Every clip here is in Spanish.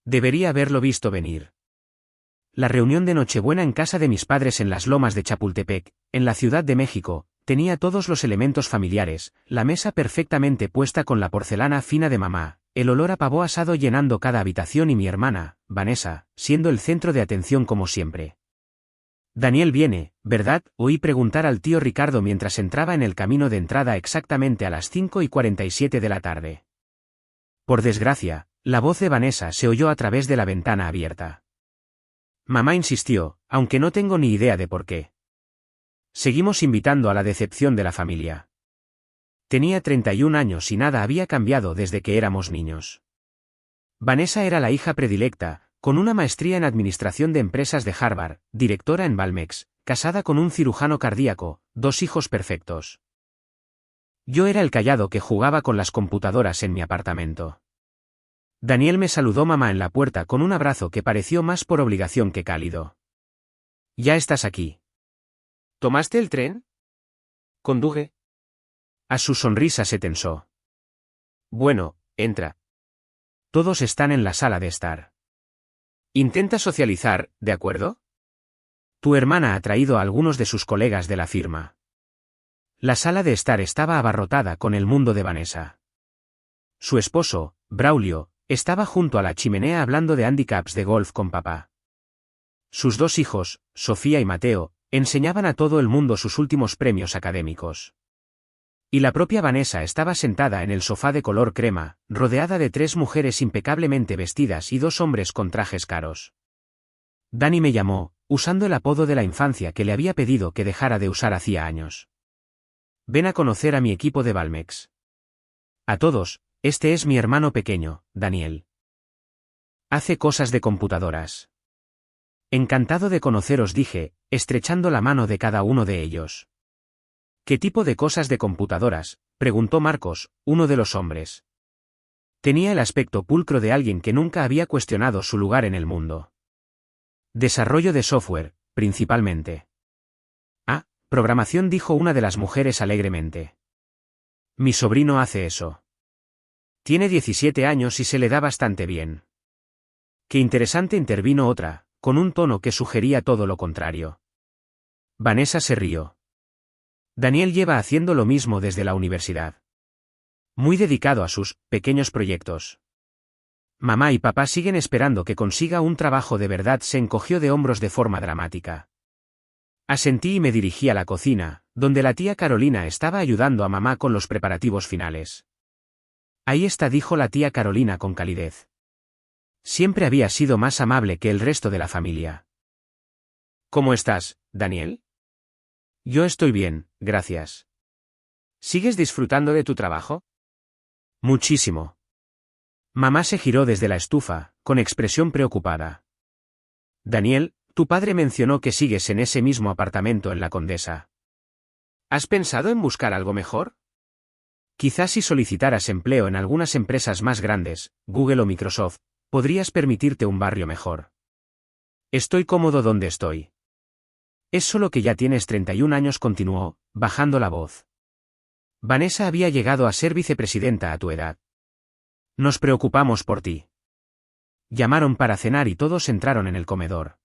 Debería haberlo visto venir. La reunión de Nochebuena en casa de mis padres en las lomas de Chapultepec, en la Ciudad de México, tenía todos los elementos familiares, la mesa perfectamente puesta con la porcelana fina de mamá, el olor a pavo asado llenando cada habitación y mi hermana, Vanessa, siendo el centro de atención como siempre. Daniel viene, ¿verdad? Oí preguntar al tío Ricardo mientras entraba en el camino de entrada exactamente a las 5:47 de la tarde. Por desgracia, la voz de Vanessa se oyó a través de la ventana abierta. Mamá insistió, aunque no tengo ni idea de por qué. Seguimos invitando a la decepción de la familia. Tenía 31 años y nada había cambiado desde que éramos niños. Vanessa era la hija predilecta, con una maestría en Administración de Empresas de Harvard, directora en Valmex, casada con un cirujano cardíaco, 2 hijos perfectos. Yo era el callado que jugaba con las computadoras en mi apartamento. Daniel me saludó mamá en la puerta con un abrazo que pareció más por obligación que cálido. «Ya estás aquí». ¿Tomaste el tren? Conduje. A su sonrisa se tensó. Bueno, entra. Todos están en la sala de estar. Intenta socializar, ¿de acuerdo? Tu hermana ha traído a algunos de sus colegas de la firma. La sala de estar estaba abarrotada con el mundo de Vanessa. Su esposo, Braulio, estaba junto a la chimenea hablando de handicaps de golf con papá. Sus 2 hijos, Sofía y Mateo, enseñaban a todo el mundo sus últimos premios académicos. Y la propia Vanessa estaba sentada en el sofá de color crema, rodeada de 3 mujeres impecablemente vestidas y 2 hombres con trajes caros. Dani me llamó, usando el apodo de la infancia que le había pedido que dejara de usar hacía años. Ven a conocer a mi equipo de Valmex. A todos, este es mi hermano pequeño, Daniel. Hace cosas de computadoras. Encantado de conoceros, dije, estrechando la mano de cada uno de ellos. ¿Qué tipo de cosas de computadoras?, preguntó Marcos, uno de los hombres. Tenía el aspecto pulcro de alguien que nunca había cuestionado su lugar en el mundo. Desarrollo de software, principalmente. Ah, programación, dijo una de las mujeres alegremente. Mi sobrino hace eso. Tiene 17 años y se le da bastante bien. Qué interesante, intervino otra, con un tono que sugería todo lo contrario. Vanessa se rió. Daniel lleva haciendo lo mismo desde la universidad. Muy dedicado a sus pequeños proyectos. Mamá y papá siguen esperando que consiga un trabajo de verdad. Se encogió de hombros de forma dramática. Asentí y me dirigí a la cocina, donde la tía Carolina estaba ayudando a mamá con los preparativos finales. Ahí está, dijo la tía Carolina con calidez. Siempre había sido más amable que el resto de la familia. ¿Cómo estás, Daniel? Yo estoy bien, gracias. ¿Sigues disfrutando de tu trabajo? Muchísimo. Mamá se giró desde la estufa, con expresión preocupada. Daniel, tu padre mencionó que sigues en ese mismo apartamento en la Condesa. ¿Has pensado en buscar algo mejor? Quizás si solicitaras empleo en algunas empresas más grandes, Google o Microsoft, podrías permitirte un barrio mejor. Estoy cómodo donde estoy. Es solo que ya tienes 31 años, continuó, bajando la voz. Vanessa había llegado a ser vicepresidenta a tu edad. Nos preocupamos por ti. Llamaron para cenar y todos entraron en el comedor.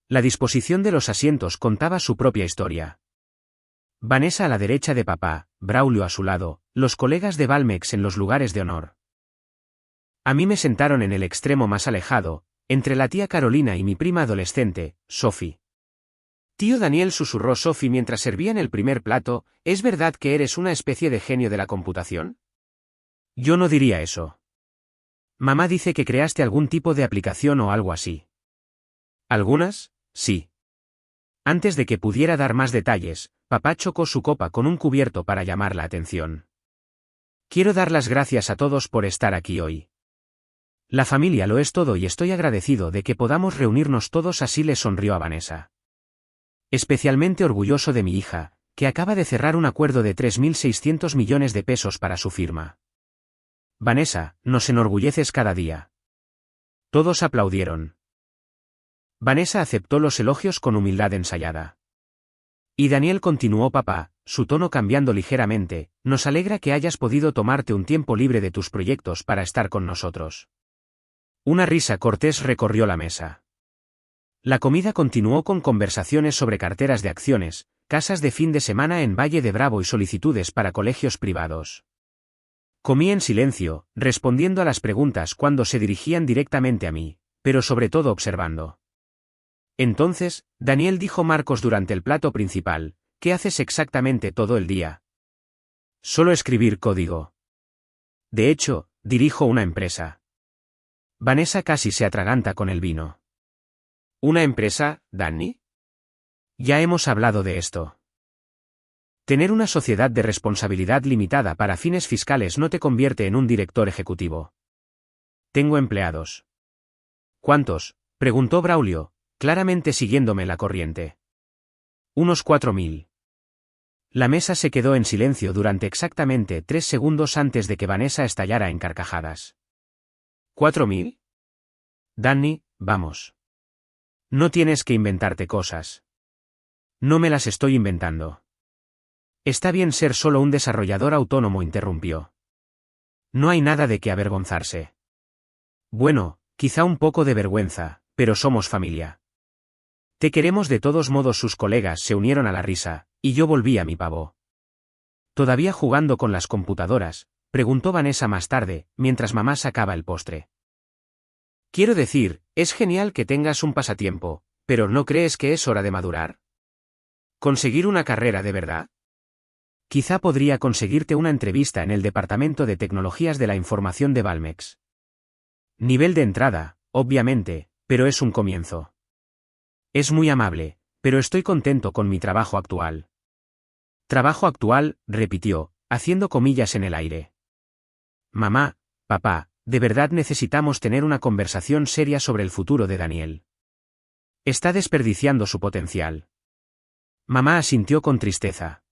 La disposición de los asientos contaba su propia historia. Vanessa a la derecha de papá, Braulio a su lado, los colegas de Valmex en los lugares de honor. A mí me sentaron en el extremo más alejado, entre la tía Carolina y mi prima adolescente, Sophie. Tío Daniel, susurró Sophie mientras servían el primer plato, ¿es verdad que eres una especie de genio de la computación? Yo no diría eso. Mamá dice que creaste algún tipo de aplicación o algo así. Algunas, sí. Antes de que pudiera dar más detalles, papá chocó su copa con un cubierto para llamar la atención. Quiero dar las gracias a todos por estar aquí hoy. La familia lo es todo y estoy agradecido de que podamos reunirnos todos, así le sonrió a Vanessa. Especialmente orgulloso de mi hija, que acaba de cerrar un acuerdo de 3.600 millones de pesos para su firma. Vanessa, nos enorgulleces cada día. Todos aplaudieron. Vanessa aceptó los elogios con humildad ensayada. Y Daniel, continuó papá, su tono cambiando ligeramente, nos alegra que hayas podido tomarte un tiempo libre de tus proyectos para estar con nosotros. Una risa cortés recorrió la mesa. La comida continuó con conversaciones sobre carteras de acciones, casas de fin de semana en Valle de Bravo y solicitudes para colegios privados. Comí en silencio, respondiendo a las preguntas cuando se dirigían directamente a mí, pero sobre todo observando. Entonces, Daniel dijo Marcos durante el plato principal, ¿qué haces exactamente todo el día? Solo escribir código. De hecho, dirijo una empresa. Vanessa casi se atraganta con el vino. ¿Una empresa, Danny? Ya hemos hablado de esto. Tener una sociedad de responsabilidad limitada para fines fiscales no te convierte en un director ejecutivo. Tengo empleados. ¿Cuántos?, preguntó Braulio, claramente siguiéndome la corriente. Unos 4.000. La mesa se quedó en silencio durante exactamente 3 segundos antes de que Vanessa estallara en carcajadas. ¿4.000? Danny, vamos. No tienes que inventarte cosas. No me las estoy inventando. Está bien ser solo un desarrollador autónomo, interrumpió. No hay nada de qué avergonzarse. Bueno, quizá un poco de vergüenza, pero somos familia. Te queremos de todos modos. Sus colegas se unieron a la risa, y yo volví a mi pavo. ¿Todavía jugando con las computadoras?, preguntó Vanessa más tarde, mientras mamá sacaba el postre. Quiero decir, es genial que tengas un pasatiempo, pero ¿no crees que es hora de madurar? ¿Conseguir una carrera de verdad? Quizá podría conseguirte una entrevista en el Departamento de Tecnologías de la Información de Valmex. Nivel de entrada, obviamente, pero es un comienzo. Es muy amable, pero estoy contento con mi trabajo actual. Trabajo actual, repitió, haciendo comillas en el aire. Mamá, papá, de verdad necesitamos tener una conversación seria sobre el futuro de Daniel. Está desperdiciando su potencial. Mamá asintió con tristeza.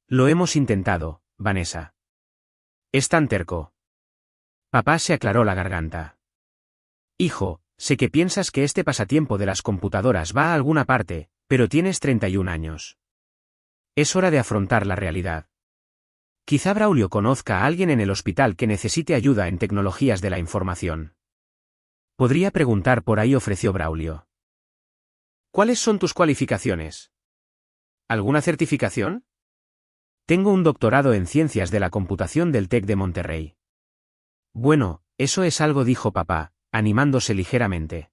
Lo hemos intentado, Vanessa. Es tan terco. Papá se aclaró la garganta. Hijo, sé que piensas que este pasatiempo de las computadoras va a alguna parte, pero tienes 31 años. Es hora de afrontar la realidad. Quizá Braulio conozca a alguien en el hospital que necesite ayuda en tecnologías de la información. Podría preguntar por ahí, ofreció Braulio. ¿Cuáles son tus cualificaciones? ¿Alguna certificación? Tengo un doctorado en ciencias de la computación del TEC de Monterrey. Bueno, eso es algo, dijo papá, animándose ligeramente.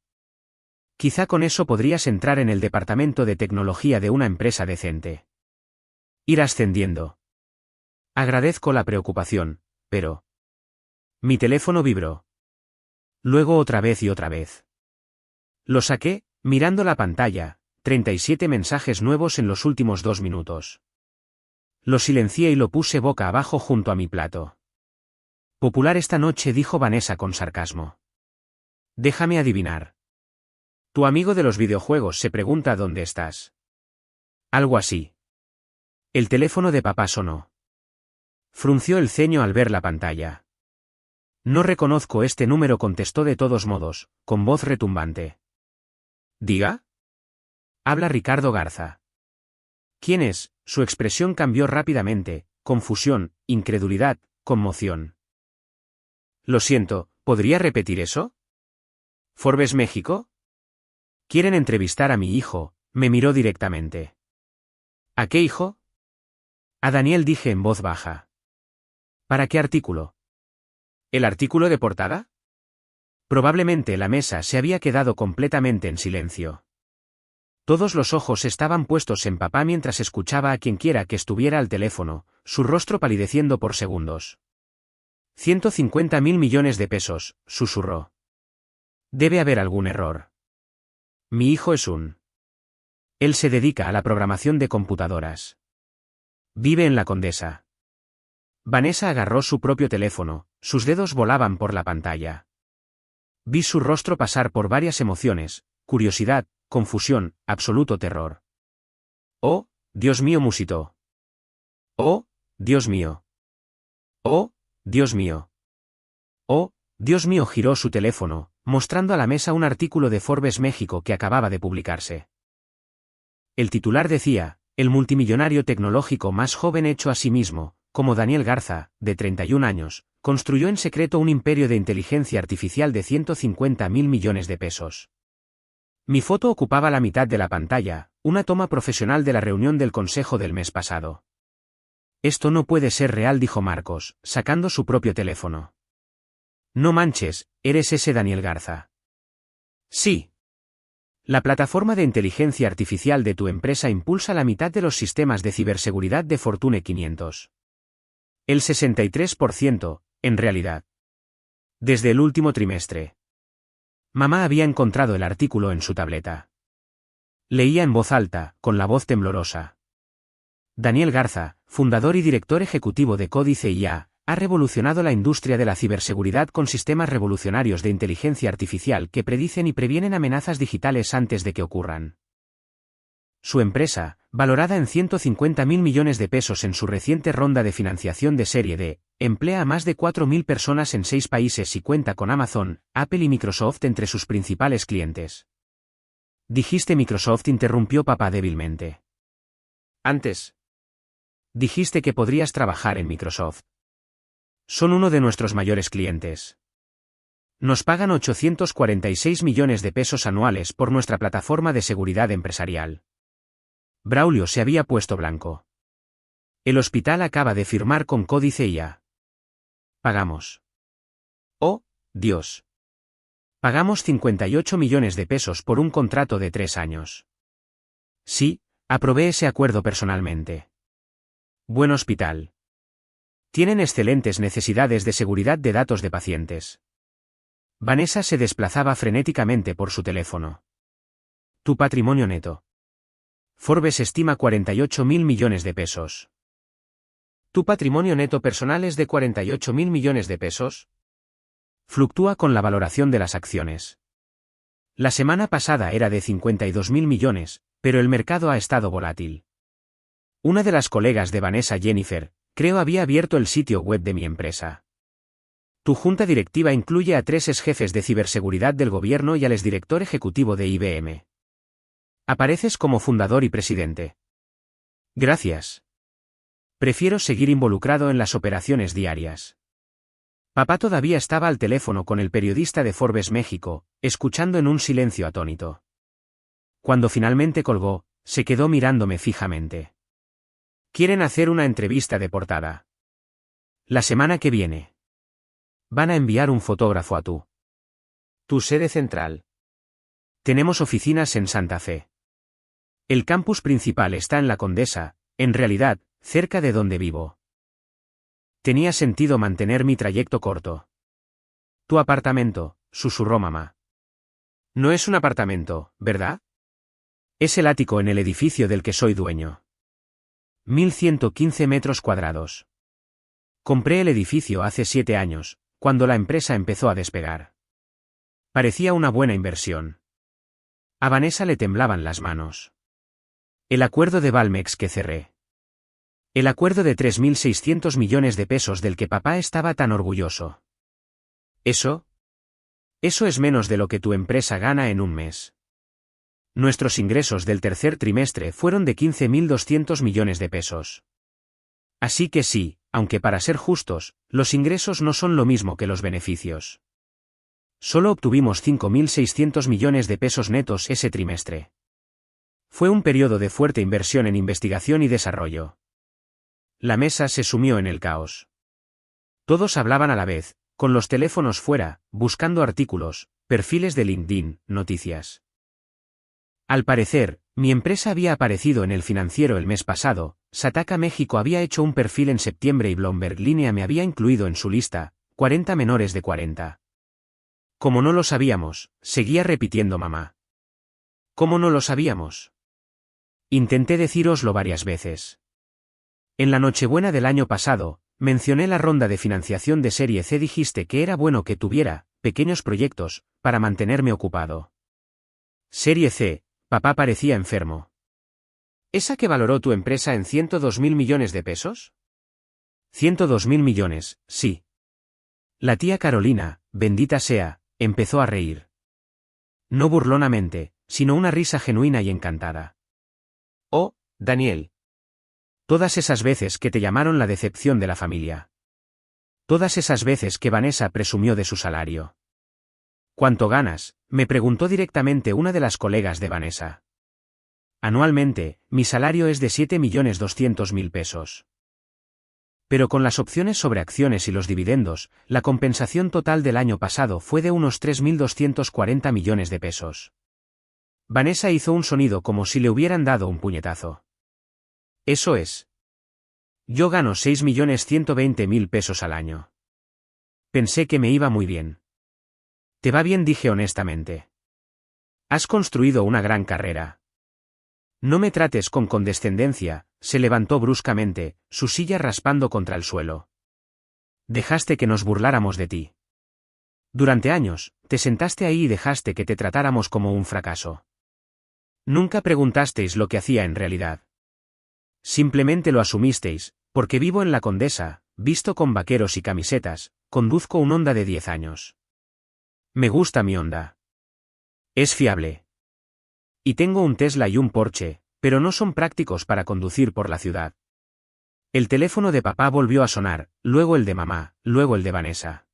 Quizá con eso podrías entrar en el departamento de tecnología de una empresa decente. Ir ascendiendo. Agradezco la preocupación, pero... Mi teléfono vibró. Luego otra vez y otra vez. Lo saqué, mirando la pantalla, 37 mensajes nuevos en los últimos 2 minutos. Lo silencié y lo puse boca abajo junto a mi plato. Popular esta noche, dijo Vanessa con sarcasmo. Déjame adivinar. Tu amigo de los videojuegos se pregunta dónde estás. Algo así. El teléfono de papá sonó. Frunció el ceño al ver la pantalla. No reconozco este número, contestó de todos modos, con voz retumbante. ¿Diga? Habla Ricardo Garza. ¿Quién es? Su expresión cambió rápidamente, confusión, incredulidad, conmoción. Lo siento, ¿podría repetir eso? ¿Forbes México? Quieren entrevistar a mi hijo, me miró directamente. ¿A qué hijo? A Daniel, dije en voz baja. ¿Para qué artículo? ¿El artículo de portada? Probablemente la mesa se había quedado completamente en silencio. Todos los ojos estaban puestos en papá mientras escuchaba a quienquiera que estuviera al teléfono, su rostro palideciendo por segundos. 150.000 millones de pesos, susurró. Debe haber algún error. Mi hijo es un... Él se dedica a la programación de computadoras. Vive en la Condesa. Vanessa agarró su propio teléfono, sus dedos volaban por la pantalla. Vi su rostro pasar por varias emociones, curiosidad, confusión, absoluto terror. Oh, Dios mío, musitó. Oh, Dios mío. Oh, Dios mío. Oh, Dios mío, giró su teléfono, mostrando a la mesa un artículo de Forbes México que acababa de publicarse. El titular decía, el multimillonario tecnológico más joven hecho a sí mismo, como Daniel Garza, de 31 años, construyó en secreto un imperio de inteligencia artificial de 150.000 millones de pesos. Mi foto ocupaba la mitad de la pantalla, una toma profesional de la reunión del consejo del mes pasado. Esto no puede ser real, dijo Marcos, sacando su propio teléfono. No manches, ¿eres ese Daniel Garza? Sí. La plataforma de inteligencia artificial de tu empresa impulsa la mitad de los sistemas de ciberseguridad de Fortune 500. El 63%, en realidad. Desde el último trimestre. Mamá había encontrado el artículo en su tableta. Leía en voz alta, con la voz temblorosa. Daniel Garza, fundador y director ejecutivo de Códice IA, ha revolucionado la industria de la ciberseguridad con sistemas revolucionarios de inteligencia artificial que predicen y previenen amenazas digitales antes de que ocurran. Su empresa, valorada en 150.000 millones de pesos en su reciente ronda de financiación de Serie D, emplea a más de 4.000 personas en 6 países y cuenta con Amazon, Apple y Microsoft entre sus principales clientes. Dijiste Microsoft, interrumpió papá débilmente. Antes. Dijiste que podrías trabajar en Microsoft. Son uno de nuestros mayores clientes. Nos pagan 846 millones de pesos anuales por nuestra plataforma de seguridad empresarial. Braulio se había puesto blanco. El hospital acaba de firmar con Códice IA. Pagamos. ¡Oh, Dios! Pagamos 58 millones de pesos por un contrato de 3 años. Sí, aprobé ese acuerdo personalmente. Buen hospital. Tienen excelentes necesidades de seguridad de datos de pacientes. Vanessa se desplazaba frenéticamente por su teléfono. Tu patrimonio neto. Forbes estima 48.000 millones de pesos. ¿Tu patrimonio neto personal es de 48.000 millones de pesos? Fluctúa con la valoración de las acciones. La semana pasada era de 52.000 millones, pero el mercado ha estado volátil. Una de las colegas de Vanessa, Jennifer, creo, había abierto el sitio web de mi empresa. Tu junta directiva incluye a 3 exjefes de ciberseguridad del gobierno y al exdirector ejecutivo de IBM. Apareces como fundador y presidente. Gracias. Prefiero seguir involucrado en las operaciones diarias. Papá todavía estaba al teléfono con el periodista de Forbes México, escuchando en un silencio atónito. Cuando finalmente colgó, se quedó mirándome fijamente. Quieren hacer una entrevista de portada. La semana que viene. Van a enviar un fotógrafo a tu sede central. Tenemos oficinas en Santa Fe. El campus principal está en La Condesa, en realidad, cerca de donde vivo. Tenía sentido mantener mi trayecto corto. Tu apartamento, susurró mamá. No es un apartamento, ¿verdad? Es el ático en el edificio del que soy dueño. 1.115 metros cuadrados. Compré el edificio hace 7 años, cuando la empresa empezó a despegar. Parecía una buena inversión. A Vanessa le temblaban las manos. El acuerdo de Valmex que cerré. El acuerdo de 3.600 millones de pesos del que papá estaba tan orgulloso. ¿Eso? Eso es menos de lo que tu empresa gana en un mes. Nuestros ingresos del tercer trimestre fueron de 15.200 millones de pesos. Así que sí, aunque para ser justos, los ingresos no son lo mismo que los beneficios. Solo obtuvimos 5.600 millones de pesos netos ese trimestre. Fue un periodo de fuerte inversión en investigación y desarrollo. La mesa se sumió en el caos. Todos hablaban a la vez, con los teléfonos fuera, buscando artículos, perfiles de LinkedIn, noticias. Al parecer, mi empresa había aparecido en El Financiero el mes pasado, Sataka México había hecho un perfil en septiembre y Bloomberg Línea me había incluido en su lista, 40 menores de 40. Como no lo sabíamos, seguía repitiendo mamá. ¿Cómo no lo sabíamos? Intenté decíroslo varias veces. En la Nochebuena del año pasado, mencioné la ronda de financiación de Serie C. Dijiste que era bueno que tuviera pequeños proyectos para mantenerme ocupado. Serie C, papá parecía enfermo. ¿Esa que valoró tu empresa en 102.000 millones de pesos? 102.000 millones, sí. La tía Carolina, bendita sea, empezó a reír. No burlonamente, sino una risa genuina y encantada. Oh, Daniel. Todas esas veces que te llamaron la decepción de la familia. Todas esas veces que Vanessa presumió de su salario. ¿Cuánto ganas?, me preguntó directamente una de las colegas de Vanessa. Anualmente, mi salario es de 7.200.000 pesos. Pero con las opciones sobre acciones y los dividendos, la compensación total del año pasado fue de unos 3.240 millones de pesos. Vanessa hizo un sonido como si le hubieran dado un puñetazo. Eso es. Yo gano 6.120.000 pesos al año. Pensé que me iba muy bien. Te va bien, dije honestamente. Has construido una gran carrera. No me trates con condescendencia, se levantó bruscamente, su silla raspando contra el suelo. Dejaste que nos burláramos de ti. Durante años, te sentaste ahí y dejaste que te tratáramos como un fracaso. Nunca preguntasteis lo que hacía en realidad. Simplemente lo asumisteis, porque vivo en la Condesa, visto con vaqueros y camisetas, conduzco un Honda de 10 años. Me gusta mi Honda. Es fiable. Y tengo un Tesla y un Porsche, pero no son prácticos para conducir por la ciudad. El teléfono de papá volvió a sonar, luego el de mamá, luego el de Vanessa.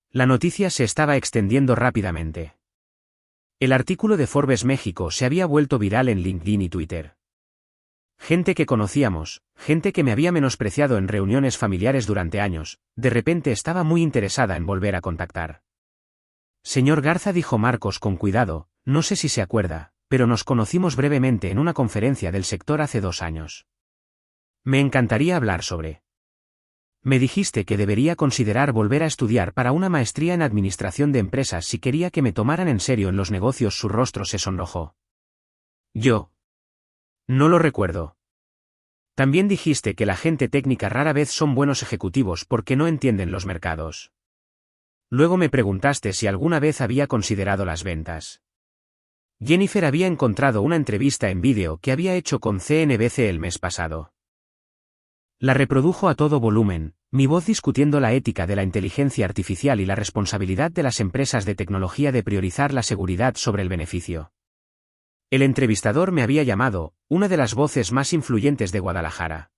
La noticia se estaba extendiendo rápidamente. El artículo de Forbes México se había vuelto viral en LinkedIn y Twitter. Gente que conocíamos, gente que me había menospreciado en reuniones familiares durante años, de repente estaba muy interesada en volver a contactar. Señor Garza, dijo Marcos con cuidado, no sé si se acuerda, pero nos conocimos brevemente en una conferencia del sector hace 2 años. Me encantaría hablar sobre. Me dijiste que debería considerar volver a estudiar para una maestría en administración de empresas si quería que me tomaran en serio en los negocios. Su rostro se sonrojó. Yo. No lo recuerdo. También dijiste que la gente técnica rara vez son buenos ejecutivos porque no entienden los mercados. Luego me preguntaste si alguna vez había considerado las ventas. Jennifer había encontrado una entrevista en vídeo que había hecho con CNBC el mes pasado. La reprodujo a todo volumen, mi voz discutiendo la ética de la inteligencia artificial y la responsabilidad de las empresas de tecnología de priorizar la seguridad sobre el beneficio. El entrevistador me había llamado, una de las voces más influyentes de Guadalajara.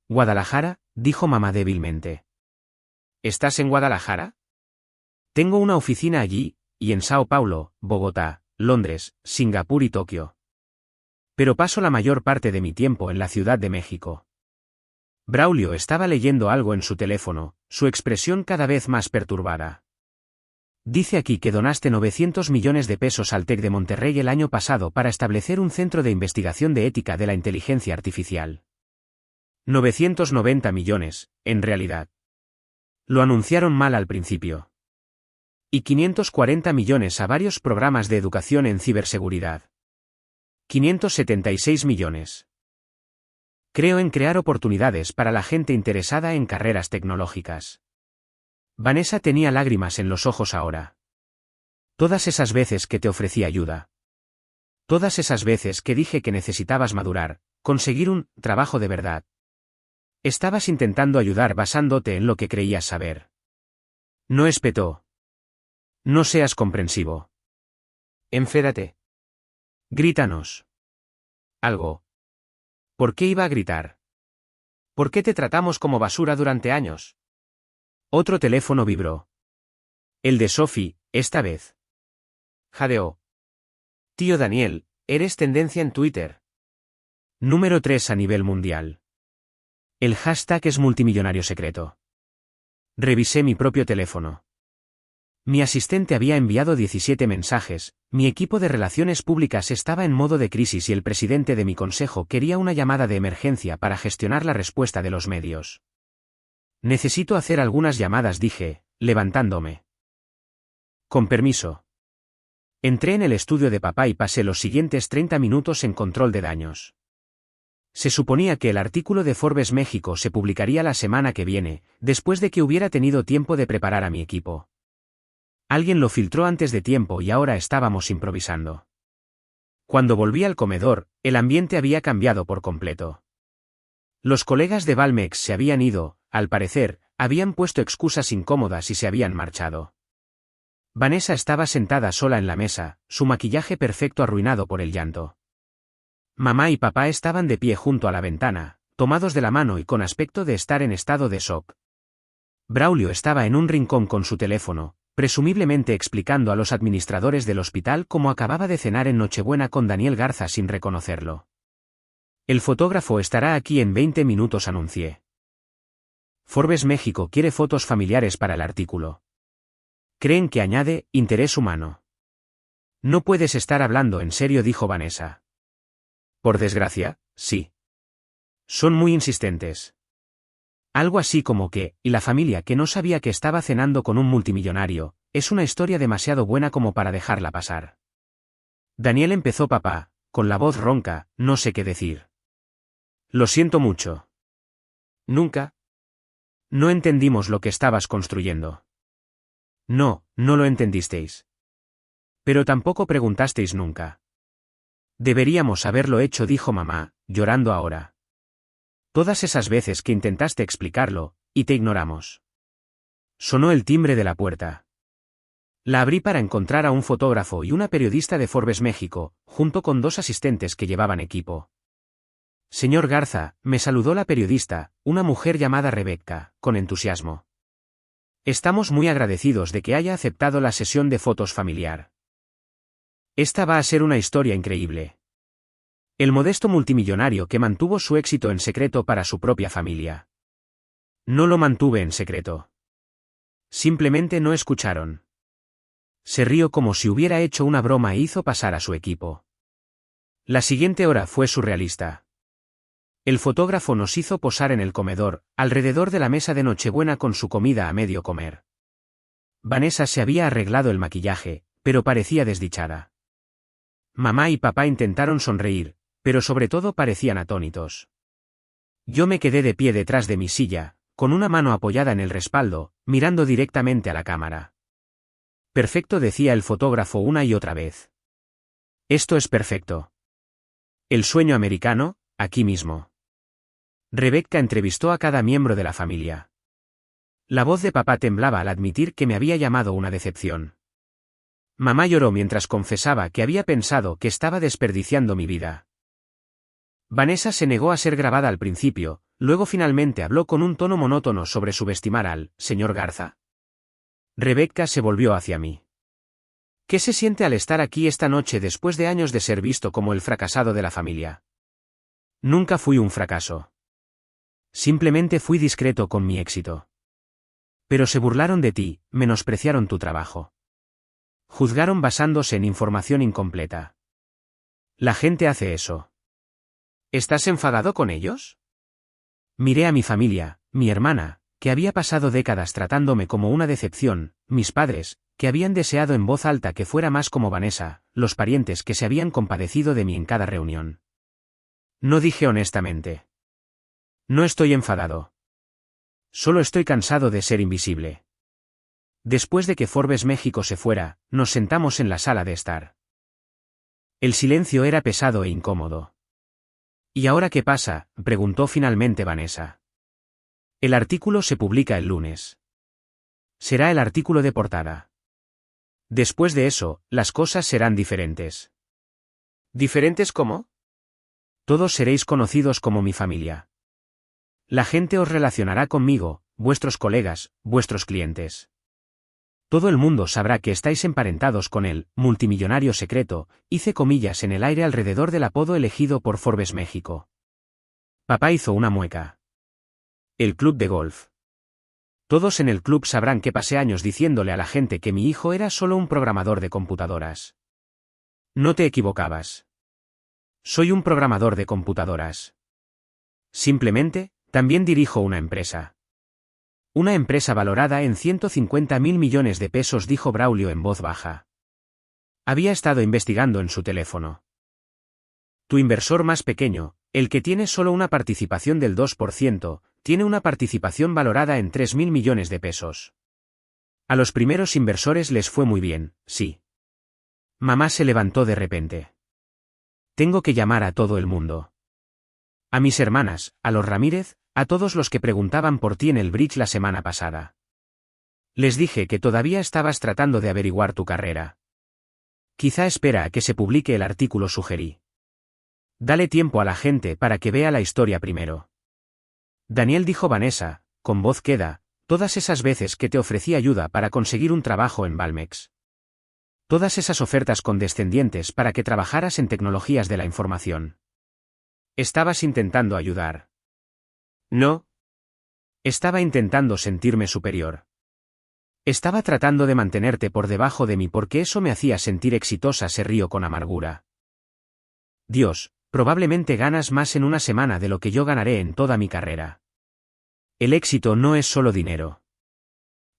¿Guadalajara?, dijo mamá débilmente. ¿Estás en Guadalajara? Tengo una oficina allí, y en Sao Paulo, Bogotá, Londres, Singapur y Tokio. Pero paso la mayor parte de mi tiempo en la Ciudad de México. Braulio estaba leyendo algo en su teléfono, su expresión cada vez más perturbada. Dice aquí que donaste 900 millones de pesos al TEC de Monterrey el año pasado para establecer un centro de investigación de ética de la inteligencia artificial. 990 millones, en realidad. Lo anunciaron mal al principio. Y 540 millones a varios programas de educación en ciberseguridad. 576 millones. Creo en crear oportunidades para la gente interesada en carreras tecnológicas. Vanessa tenía lágrimas en los ojos ahora. Todas esas veces que te ofrecí ayuda. Todas esas veces que dije que necesitabas madurar, conseguir un trabajo de verdad. Estabas intentando ayudar basándote en lo que creías saber. No espetó. No seas comprensivo. Enfédate. Grítanos. Algo. ¿Por qué iba a gritar? ¿Por qué te tratamos como basura durante años? Otro teléfono vibró. El de Sophie, esta vez. Jadeó. Tío Daniel, eres tendencia en Twitter. Número 3 a nivel mundial. El hashtag es multimillonario secreto. Revisé mi propio teléfono. Mi asistente había enviado 17 mensajes, mi equipo de relaciones públicas estaba en modo de crisis y el presidente de mi consejo quería una llamada de emergencia para gestionar la respuesta de los medios. Necesito hacer algunas llamadas, dije, levantándome. Con permiso. Entré en el estudio de papá y pasé los siguientes 30 minutos en control de daños. Se suponía que el artículo de Forbes México se publicaría la semana que viene, después de que hubiera tenido tiempo de preparar a mi equipo. Alguien lo filtró antes de tiempo y ahora estábamos improvisando. Cuando volví al comedor, el ambiente había cambiado por completo. Los colegas de Valmex se habían ido, al parecer, habían puesto excusas incómodas y se habían marchado. Vanessa estaba sentada sola en la mesa, su maquillaje perfecto arruinado por el llanto. Mamá y papá estaban de pie junto a la ventana, tomados de la mano y con aspecto de estar en estado de shock. Braulio estaba en un rincón con su teléfono, presumiblemente explicando a los administradores del hospital cómo acababa de cenar en Nochebuena con Daniel Garza sin reconocerlo. El fotógrafo estará aquí en 20 minutos, anuncié. Forbes México quiere fotos familiares para el artículo. Creen que añade interés humano. No puedes estar hablando en serio, dijo Vanessa. Por desgracia, sí. Son muy insistentes. Algo así como que, y la familia que no sabía que estaba cenando con un multimillonario, es una historia demasiado buena como para dejarla pasar. Daniel empezó papá, con la voz ronca, no sé qué decir. Lo siento mucho. Nunca. No entendimos lo que estabas construyendo. No, no lo entendisteis. Pero tampoco preguntasteis nunca. Deberíamos haberlo hecho, dijo mamá, llorando ahora. Todas esas veces que intentaste explicarlo, y te ignoramos. Sonó el timbre de la puerta. La abrí para encontrar a un fotógrafo y una periodista de Forbes México, junto con 2 asistentes que llevaban equipo. Señor Garza, me saludó la periodista, una mujer llamada Rebeca, con entusiasmo. Estamos muy agradecidos de que haya aceptado la sesión de fotos familiar. Esta va a ser una historia increíble. El modesto multimillonario que mantuvo su éxito en secreto para su propia familia. No lo mantuve en secreto. Simplemente no escucharon. Se rió como si hubiera hecho una broma e hizo pasar a su equipo. La siguiente hora fue surrealista. El fotógrafo nos hizo posar en el comedor, alrededor de la mesa de Nochebuena con su comida a medio comer. Vanessa se había arreglado el maquillaje, pero parecía desdichada. Mamá y papá intentaron sonreír, pero sobre todo parecían atónitos. Yo me quedé de pie detrás de mi silla, con una mano apoyada en el respaldo, mirando directamente a la cámara. Perfecto, decía el fotógrafo una y otra vez. Esto es perfecto. El sueño americano, aquí mismo. Rebeca entrevistó a cada miembro de la familia. La voz de papá temblaba al admitir que me había llamado una decepción. Mamá lloró mientras confesaba que había pensado que estaba desperdiciando mi vida. Vanessa se negó a ser grabada al principio, luego finalmente habló con un tono monótono sobre subestimar al señor Garza. Rebeca se volvió hacia mí. ¿Qué se siente al estar aquí esta noche después de años de ser visto como el fracasado de la familia? Nunca fui un fracaso. Simplemente fui discreto con mi éxito. Pero se burlaron de ti, menospreciaron tu trabajo. Juzgaron basándose en información incompleta. La gente hace eso. ¿Estás enfadado con ellos? Miré a mi familia, mi hermana, que había pasado décadas tratándome como una decepción, mis padres, que habían deseado en voz alta que fuera más como Vanessa, los parientes que se habían compadecido de mí en cada reunión. No dije honestamente. No estoy enfadado. Solo estoy cansado de ser invisible. Después de que Forbes México se fuera, nos sentamos en la sala de estar. El silencio era pesado e incómodo. ¿Y ahora qué pasa?, preguntó finalmente Vanessa. El artículo se publica el lunes. Será el artículo de portada. Después de eso, las cosas serán diferentes. ¿Diferentes cómo? Todos seréis conocidos como mi familia. La gente os relacionará conmigo, vuestros colegas, vuestros clientes. Todo el mundo sabrá que estáis emparentados con el multimillonario secreto, hice comillas en el aire alrededor del apodo elegido por Forbes México. Papá hizo una mueca. El club de golf. Todos en el club sabrán que pasé años diciéndole a la gente que mi hijo era solo un programador de computadoras. No te equivocabas. Soy un programador de computadoras. Simplemente, también dirijo una empresa. Una empresa valorada en 150.000 millones de pesos, dijo Braulio en voz baja. Había estado investigando en su teléfono. Tu inversor más pequeño, el que tiene solo una participación del 2%, tiene una participación valorada en 3.000 millones de pesos. A los primeros inversores les fue muy bien, sí. Mamá se levantó de repente. Tengo que llamar a todo el mundo. A mis hermanas, a los Ramírez, a todos los que preguntaban por ti en el bridge la semana pasada. Les dije que todavía estabas tratando de averiguar tu carrera. Quizá espera a que se publique el artículo, sugerí. Dale tiempo a la gente para que vea la historia primero. Daniel, dijo Vanessa, con voz queda, Todas esas veces que te ofrecí ayuda para conseguir un trabajo en Valmex. Todas esas ofertas condescendientes para que trabajaras en tecnologías de la información. Estabas intentando ayudar. No. Estaba intentando sentirme superior. Estaba tratando de mantenerte por debajo de mí porque eso me hacía sentir exitosa, se rió con amargura. Dios, probablemente ganas más en una semana de lo que yo ganaré en toda mi carrera. El éxito no es solo dinero.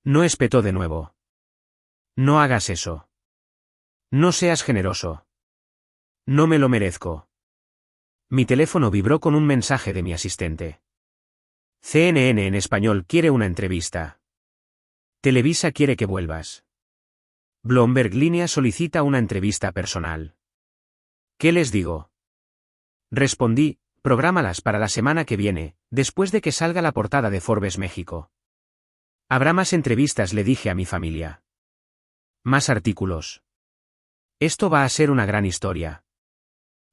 No, espetó de nuevo. No hagas eso. No seas generoso. No me lo merezco. Mi teléfono vibró con un mensaje de mi asistente. CNN en español quiere una entrevista. Televisa quiere que vuelvas. Bloomberg Línea solicita una entrevista personal. ¿Qué les digo? Respondí, prográmalas para la semana que viene, después de que salga la portada de Forbes México. Habrá más entrevistas, le dije a mi familia. Más artículos. Esto va a ser una gran historia.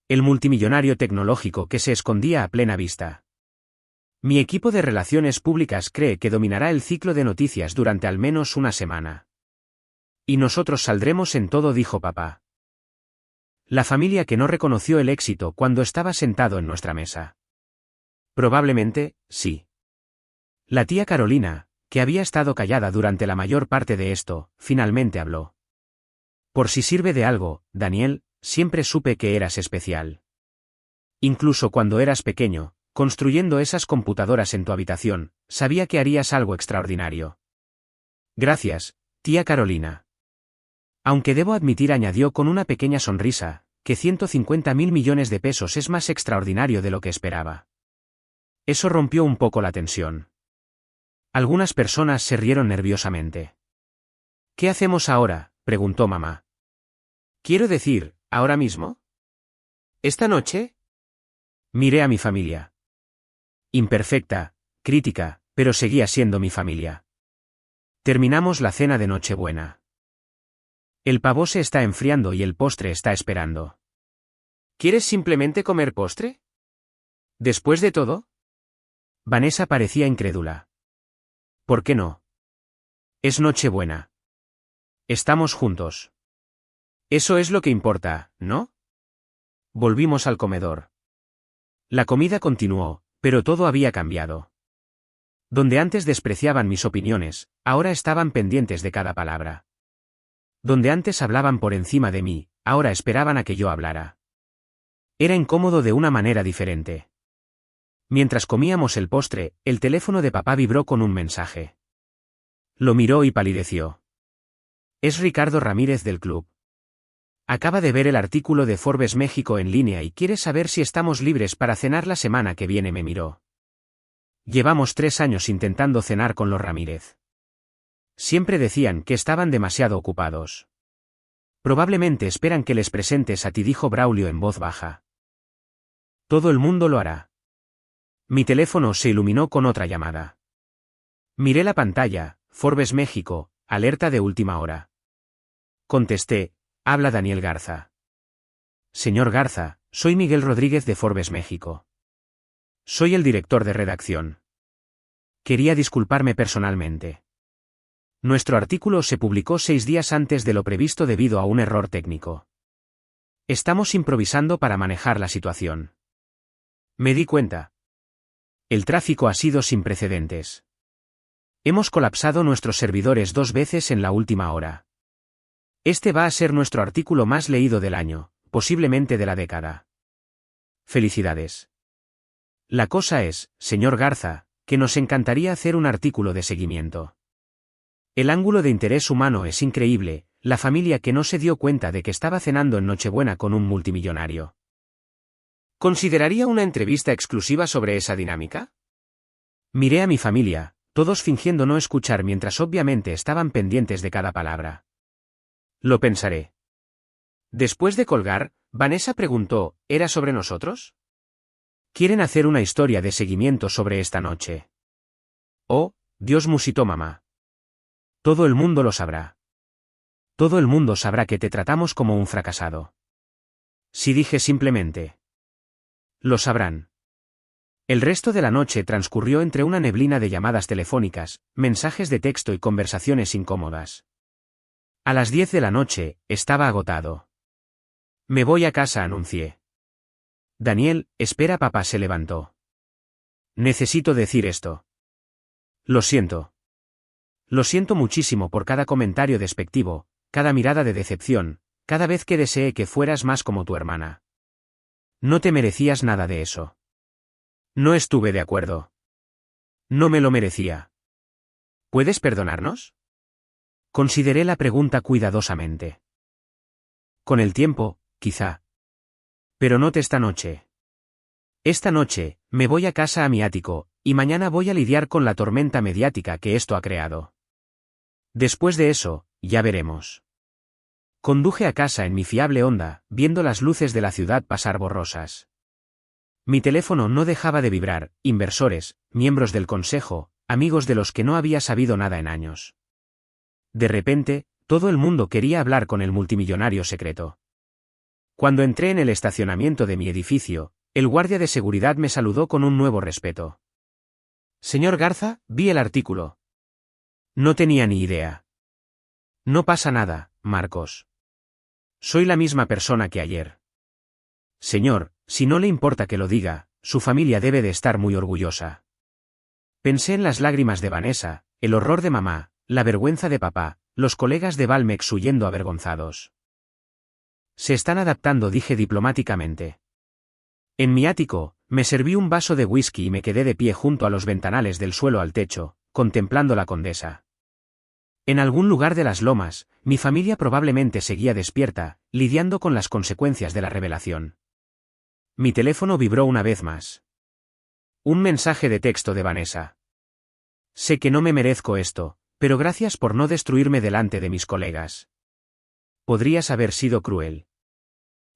El multimillonario tecnológico que se escondía a plena vista. Mi equipo de relaciones públicas cree que dominará el ciclo de noticias durante al menos una semana. Y nosotros saldremos en todo, dijo papá. La familia que no reconoció el éxito cuando estaba sentado en nuestra mesa. Probablemente, sí. La tía Carolina, que había estado callada durante la mayor parte de esto, finalmente habló. Por si sirve de algo, Daniel, siempre supe que eras especial. Incluso cuando eras pequeño, construyendo esas computadoras en tu habitación, sabía que harías algo extraordinario. Gracias, tía Carolina. Aunque debo admitir, añadió con una pequeña sonrisa, que 150.000 millones de pesos es más extraordinario de lo que esperaba. Eso rompió un poco la tensión. Algunas personas se rieron nerviosamente. ¿Qué hacemos ahora?, preguntó mamá. Quiero decir, ¿ahora mismo? ¿Esta noche? Miré a mi familia. Imperfecta, crítica, pero seguía siendo mi familia. Terminamos la cena de Nochebuena. El pavo se está enfriando y el postre está esperando. ¿Quieres simplemente comer postre? ¿Después de todo? Vanessa parecía incrédula. ¿Por qué no? Es Nochebuena. Estamos juntos. Eso es lo que importa, ¿no? Volvimos al comedor. La comida continuó, pero todo había cambiado. Donde antes despreciaban mis opiniones, ahora estaban pendientes de cada palabra. Donde antes hablaban por encima de mí, ahora esperaban a que yo hablara. Era incómodo de una manera diferente. Mientras comíamos el postre, el teléfono de papá vibró con un mensaje. Lo miró y palideció. Es Ricardo Ramírez del club. Acaba de ver el artículo de Forbes México en línea y quiere saber si estamos libres para cenar la semana que viene, me miró. Llevamos 3 años intentando cenar con los Ramírez. Siempre decían que estaban demasiado ocupados. Probablemente esperan que les presentes a ti, dijo Braulio en voz baja. Todo el mundo lo hará. Mi teléfono se iluminó con otra llamada. Miré la pantalla, Forbes México, alerta de última hora. Contesté, habla Daniel Garza. Señor Garza, soy Miguel Rodríguez de Forbes México. Soy el director de redacción. Quería disculparme personalmente. Nuestro artículo se publicó 6 días antes de lo previsto debido a un error técnico. Estamos improvisando para manejar la situación. Me di cuenta. El tráfico ha sido sin precedentes. Hemos colapsado nuestros servidores 2 veces en la última hora. Este va a ser nuestro artículo más leído del año, posiblemente de la década. Felicidades. La cosa es, señor Garza, que nos encantaría hacer un artículo de seguimiento. El ángulo de interés humano es increíble, la familia que no se dio cuenta de que estaba cenando en Nochebuena con un multimillonario. ¿Consideraría una entrevista exclusiva sobre esa dinámica? Miré a mi familia, todos fingiendo no escuchar mientras obviamente estaban pendientes de cada palabra. Lo pensaré. Después de colgar, Vanessa preguntó, ¿era sobre nosotros? Quieren hacer una historia de seguimiento sobre esta noche. Oh, Dios, musitó mamá. Todo el mundo lo sabrá. Todo el mundo sabrá que te tratamos como un fracasado. Si dije simplemente. Lo sabrán. El resto de la noche transcurrió entre una neblina de llamadas telefónicas, mensajes de texto y conversaciones incómodas. A las 10 de la noche, estaba agotado. Me voy a casa, anuncié. Daniel, espera, papá se levantó. Necesito decir esto. Lo siento. Lo siento muchísimo por cada comentario despectivo, cada mirada de decepción, cada vez que deseé que fueras más como tu hermana. No te merecías nada de eso. No estuve de acuerdo. No me lo merecía. ¿Puedes perdonarnos? Consideré la pregunta cuidadosamente. Con el tiempo, quizá. Pero no esta noche. Esta noche, me voy a casa a mi ático, y mañana voy a lidiar con la tormenta mediática que esto ha creado. Después de eso, ya veremos. Conduje a casa en mi fiable Honda, viendo las luces de la ciudad pasar borrosas. Mi teléfono no dejaba de vibrar, inversores, miembros del consejo, amigos de los que no había sabido nada en años. De repente, todo el mundo quería hablar con el multimillonario secreto. Cuando entré en el estacionamiento de mi edificio, el guardia de seguridad me saludó con un nuevo respeto. Señor Garza, vi el artículo. No tenía ni idea. No pasa nada, Marcos. Soy la misma persona que ayer. Señor, si no le importa que lo diga, su familia debe de estar muy orgullosa. Pensé en las lágrimas de Vanessa, el horror de mamá, la vergüenza de papá, los colegas de Valmex huyendo avergonzados. Se están adaptando, dije diplomáticamente. En mi ático, me serví un vaso de whisky y me quedé de pie junto a los ventanales del suelo al techo, contemplando la Condesa. En algún lugar de las lomas, mi familia probablemente seguía despierta, lidiando con las consecuencias de la revelación. Mi teléfono vibró una vez más. Un mensaje de texto de Vanessa. Sé que no me merezco esto, pero gracias por no destruirme delante de mis colegas. Podrías haber sido cruel.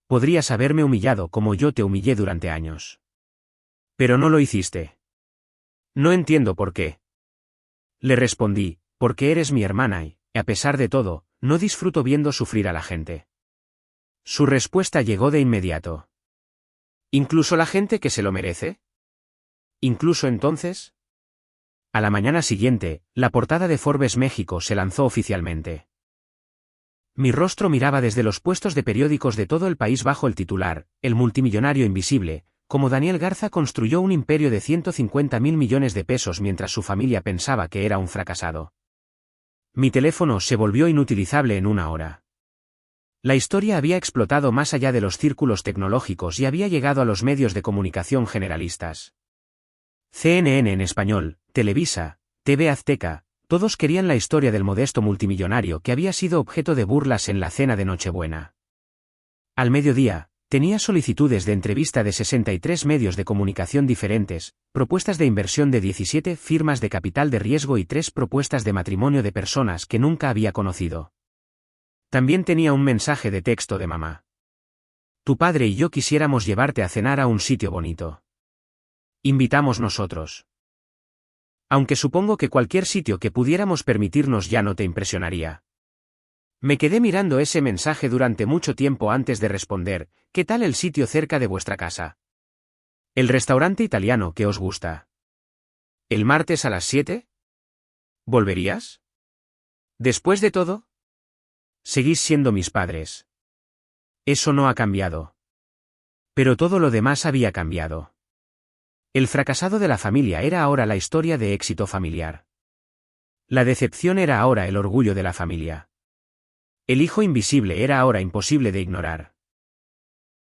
Podrías haberme humillado como yo te humillé durante años. Pero no lo hiciste. No entiendo por qué. Le respondí, porque eres mi hermana y, a pesar de todo, no disfruto viendo sufrir a la gente. Su respuesta llegó de inmediato. ¿Incluso la gente que se lo merece? ¿Incluso entonces? A la mañana siguiente, la portada de Forbes México se lanzó oficialmente. Mi rostro miraba desde los puestos de periódicos de todo el país bajo el titular, El multimillonario invisible, como Daniel Garza construyó un imperio de 150.000 millones de pesos mientras su familia pensaba que era un fracasado. Mi teléfono se volvió inutilizable en una hora. La historia había explotado más allá de los círculos tecnológicos y había llegado a los medios de comunicación generalistas. CNN en español, Televisa, TV Azteca, todos querían la historia del modesto multimillonario que había sido objeto de burlas en la cena de Nochebuena. Al mediodía, tenía solicitudes de entrevista de 63 medios de comunicación diferentes, propuestas de inversión de 17 firmas de capital de riesgo y 3 propuestas de matrimonio de personas que nunca había conocido. También tenía un mensaje de texto de mamá. Tu padre y yo quisiéramos llevarte a cenar a un sitio bonito. Invitamos nosotros. Aunque supongo que cualquier sitio que pudiéramos permitirnos ya no te impresionaría. Me quedé mirando ese mensaje durante mucho tiempo antes de responder, ¿qué tal el sitio cerca de vuestra casa? El restaurante italiano que os gusta. ¿El martes a las 7? ¿Volverías? Después de todo, seguís siendo mis padres. Eso no ha cambiado. Pero todo lo demás había cambiado. El fracasado de la familia era ahora la historia de éxito familiar. La decepción era ahora el orgullo de la familia. El hijo invisible era ahora imposible de ignorar.